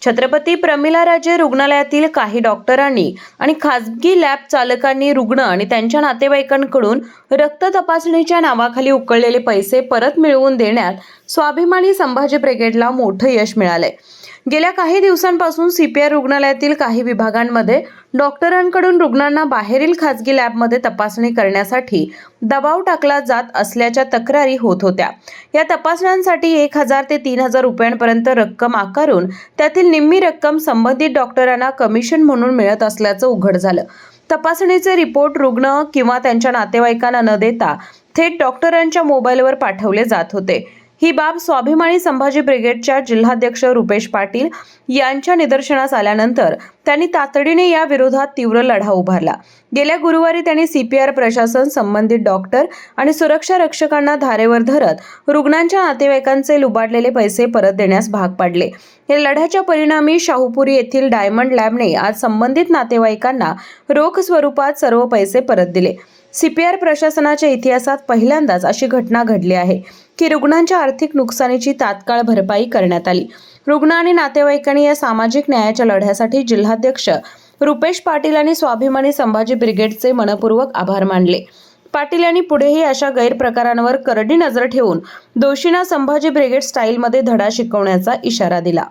छत्रपती प्रमिलाराजे रुग्णालयातील काही डॉक्टरांनी आणि खासगी लॅब चालकांनी रुग्ण आणि त्यांच्या नातेवाईकांकडून रक्त तपासणीच्या नावाखाली उकळलेले पैसे परत मिळवून देण्यात स्वाभिमानी संभाजी ब्रिगेडला मोठं यश मिळालंय। गेल्या काही दिवसांपासून सीपीआर रुग्णालयातील काही विभागांमध्ये डॉक्टरांकडून रुग्णांना बाहेरील खासगी लॅबमध्ये तपासणी करण्यासाठी दबाव टाकला जात असल्याच्या तक्रारी होत होत्या। या तपासण्यांसाठी 1000 ते 3000 रुपयांपर्यंत रक्कम आकारून त्यातील निम्मी रक्कम संबंधित डॉक्टरांना कमिशन म्हणून मिळत असल्याचं उघड झालं। तपासणीचे रिपोर्ट रुग्ण किंवा त्यांच्या नातेवाईकांना न देता थेट डॉक्टरांच्या मोबाईलवर पाठवले जात होते। ही बाब स्वाभिमानी संभाजी ब्रिगेडच्या जिल्हाध्यक्ष रुपेश पाटील यांच्या निदर्शनास आल्यानंतर त्यांनी तातडीने या विरोधात तीव्र लढा उभारला। गेल्या गुरुवारी त्यांनी सीपीआर प्रशासन, संबंधित डॉक्टर आणि सुरक्षा रक्षकांना धारेवर धरत रुग्णांच्या नातेवाईकांचे लुबाडलेले पैसे परत देण्यास भाग पाडले। या लढ्याच्या परिणामी शाहूपुरी येथील डायमंड लॅबने आज संबंधित नातेवाईकांना रोख स्वरूपात सर्व पैसे परत दिले। सीपीआर प्रशासनाच्या इतिहासात पहिल्यांदाच अशी घटना घडली आहे की रुग्णांच्या आर्थिक नुकसानीची तात्काळ भरपाई करण्यात आली। रुग्ण आणि नातेवाईकांनी या सामाजिक न्यायाच्या लढ्यासाठी जिल्हाध्यक्ष रुपेश पाटील आणि स्वाभिमानी संभाजी ब्रिगेडचे मनपूर्वक आभार मानले। पाटील यांनी पुढेही अशा गैरप्रकारांवर करडी नजर ठेवून दोषींना संभाजी ब्रिगेड स्टाईलमध्ये धडा शिकवण्याचा इशारा दिला।